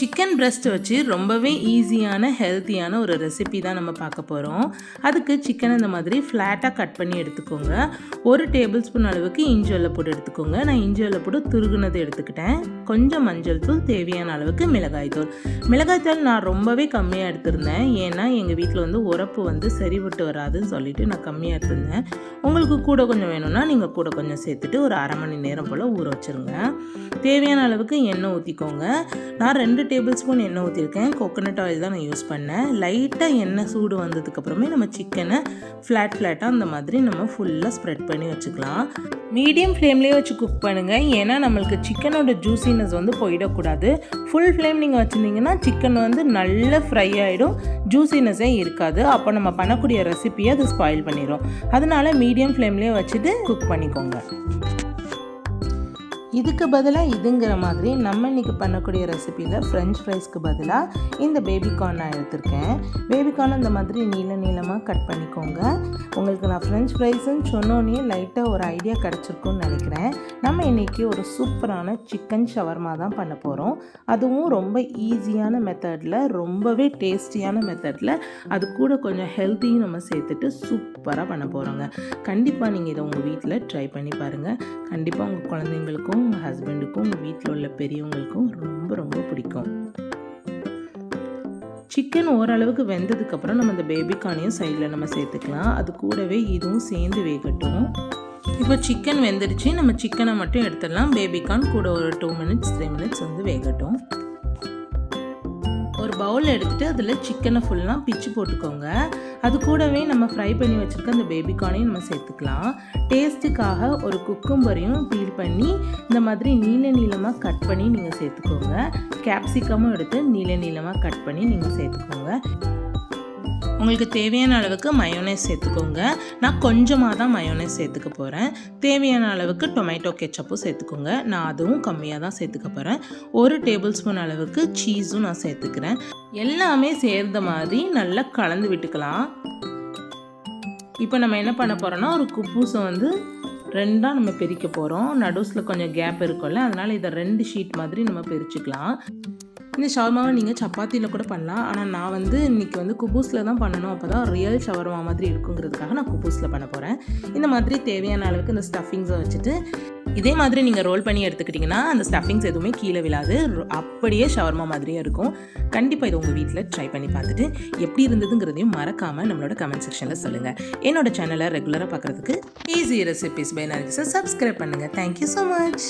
Chicken breast வச்சு ரொம்பவே ஈஸியான ஹெல்த்தியான ஒரு ரெசிபி தான் நம்ம பார்க்க போகிறோம். அதுக்கு சிக்கன் இந்த மாதிரி ஃப்ளாட்டாக கட் பண்ணி எடுத்துக்கோங்க. 1 டேபிள் ஸ்பூன் அளவுக்கு இஞ்சி வெள்ளைப்பூடு எடுத்துக்கோங்க. நான் இஞ்சி வெள்ளைப்பூடு துருகுனது எடுத்துக்கிட்டேன். கொஞ்சம் மஞ்சள் தூள், தேவையான அளவுக்கு மிளகாய்த்தூள். மிளகாய்த்தூள் நான் ரொம்பவே கம்மியாக எடுத்திருந்தேன். ஏன்னா எங்கள் வீட்டில் வந்து உரப்பு சரிவிட்டு வராதுன்னு சொல்லிட்டு நான் கம்மியாக எடுத்திருந்தேன். உங்களுக்கு கூட கொஞ்சம் வேணும்னா நீங்கள் கூட கொஞ்சம் சேர்த்துட்டு ஒரு அரை மணி நேரம் போல் ஊற வச்சுருங்க. தேவையான அளவுக்கு எண்ணெய் ஊற்றிக்கோங்க. நான் 2 டேபிள் ஸ்பூன் எண்ணெய் ஊற்றிருக்கேன். கோகோனட் ஆயில் தான் நான் யூஸ் பண்ணேன். லைட்டாக எண்ணெய் சூடு வந்ததுக்கப்புறமே நம்ம சிக்கனை ஃப்ளாட்டாக அந்த மாதிரி நம்ம ஃபுல்லாக ஸ்ப்ரெட் பண்ணி வச்சுக்கலாம். மீடியம் ஃப்ளேம்லேயே வச்சு குக் பண்ணுங்கள். ஏன்னா நம்மளுக்கு சிக்கனோட ஜூசினஸ் போயிடக்கூடாது. ஃபுல் ஃப்ளேம் நீங்கள் வச்சுருந்தீங்கன்னா சிக்கன் நல்லா ஃப்ரை ஆகிடும், ஜூசினஸே இருக்காது. அப்போ நம்ம பண்ணக்கூடிய ரெசிபியை அது ஸ்பாயில் பண்ணிடும். அதனால மீடியம் ஃப்ளேம்லேயே வச்சுட்டு குக் பண்ணிக்கோங்க. இதுக்கு பதிலாக இதுங்கிற மாதிரி நம்ம இன்றைக்கி பண்ணக்கூடிய ரெசிப்பியில் ஃப்ரெஞ்ச் ஃப்ரைஸ்க்கு பதிலாக இந்த பேபிகார்ன் நான் எடுத்திருக்கேன். பேபிகார்ன் இந்த மாதிரி நீளமாக கட் பண்ணிக்கோங்க. உங்களுக்கு நான் ஃப்ரெஞ்ச் ஃப்ரைஸ்ன்னு சொன்னோன்னே லைட்டாக ஒரு ஐடியா கிடச்சிருக்குன்னு நினைக்கிறேன். நம்ம இன்றைக்கி ஒரு சூப்பரான சிக்கன் ஷவர்மா தான் பண்ண போகிறோம். அதுவும் ரொம்ப ஈஸியான மெத்தடில், ரொம்பவே டேஸ்டியான மெத்தடில், அது கூட கொஞ்சம் ஹெல்த்தியும் நம்ம சேர்த்துட்டு சூப்பராக பண்ண போகிறோங்க. கண்டிப்பாக நீங்கள் இதை உங்கள் வீட்டில் ட்ரை பண்ணி பாருங்கள். கண்டிப்பாக உங்கள் குழந்தைங்களுக்கும், உங்கள் ஹஸ்பண்டுக்கும், உங்கள் வீட்டில் உள்ள பெரியவங்களுக்கும் ரொம்ப பிடிக்கும். சிக்கன் ஓரளவுக்கு வெந்ததுக்கப்புறம் நம்ம இந்த பேபிகார்னையும் சைடில் நம்ம சேர்த்துக்கலாம். அது கூடவே இதுவும் சேர்ந்து வேகட்டும். இப்போ சிக்கன் வெந்துடுச்சு. நம்ம சிக்கனை மட்டும் எடுத்துடலாம். பேபிகார்ன் கூட ஒரு 2 மினிட்ஸ் 3 மினிட்ஸ் வேகட்டும். ஒரு பவுல் எடுத்துகிட்டு அதில் சிக்கனை ஃபுல்லாக பிச்சு போட்டுக்கோங்க. அது கூடவே நம்ம ஃப்ரை பண்ணி வச்சுருக்க அந்த பேபிகார்னையும் நம்ம சேர்த்துக்கலாம். டேஸ்ட்டுக்காக ஒரு குக்கும்பரையும் பீல் பண்ணி இந்த மாதிரி நீளமாக கட் பண்ணி நீங்கள் சேர்த்துக்கோங்க. கேப்சிகமும் எடுத்து நீளமாக கட் பண்ணி நீங்கள் சேர்த்துக்கோங்க. உங்களுக்கு தேவையான அளவுக்கு மயோனைஸ் சேர்த்துக்கோங்க. நான் கொஞ்சமாக தான் மயோனைஸ் சேர்த்துக்க போகிறேன். தேவையான அளவுக்கு டொமேட்டோ கெச்சப்பும் சேர்த்துக்கோங்க. நான் அதுவும் கம்மியாக தான் சேர்த்துக்க போகிறேன். 1 டேபிள் ஸ்பூன் அளவுக்கு சீஸும் நான் சேர்த்துக்கிறேன். எல்லாமே சேர்ந்த மாதிரி நல்லா கலந்து விட்டுக்கலாம். இப்போ நம்ம என்ன பண்ண போகிறோன்னா, ஒரு குப்பூஸை 2ஆக நம்ம பிரிக்க போகிறோம். நடுஸில் கொஞ்சம் கேப் இருக்கும்ல, அதனால் இதை 2 ஷீட் மாதிரி நம்ம பிரிச்சுக்கலாம். இந்த ஷவர்மாவை நீங்கள் சப்பாத்தியில் கூட பண்ணலாம். ஆனால் நான் இன்றைக்கி குபூஸில் தான் பண்ணணும். அப்போ தான் ரியல் ஷவர்மா மாதிரி இருக்குங்கிறதுக்காக நான் குபூஸில் பண்ண போகிறேன். இந்த மாதிரி தேவையான அளவுக்கு இந்த ஸ்டஃபிங்ஸை வச்சுட்டு இதே மாதிரி நீங்கள் ரோல் பண்ணி எடுத்துக்கிட்டிங்கன்னா அந்த ஸ்டஃபிங்ஸ் எதுவுமே கீழே விழாது, அப்படியே ஷவர்மா மாதிரியே இருக்கும். கண்டிப்பாக இதை உங்கள் வீட்டில் ட்ரை பண்ணி பார்த்துட்டு எப்படி இருந்ததுங்கிறதையும் மறக்காமல் நம்மளோட கமெண்ட் செக்ஷனில் சொல்லுங்கள். என்னோட சேனலை ரெகுலராக பார்க்குறதுக்கு ஈஸி ரெசிபிஸ் பை நர்கிஸை சப்ஸ்கிரைப் பண்ணுங்கள். Thank you so much.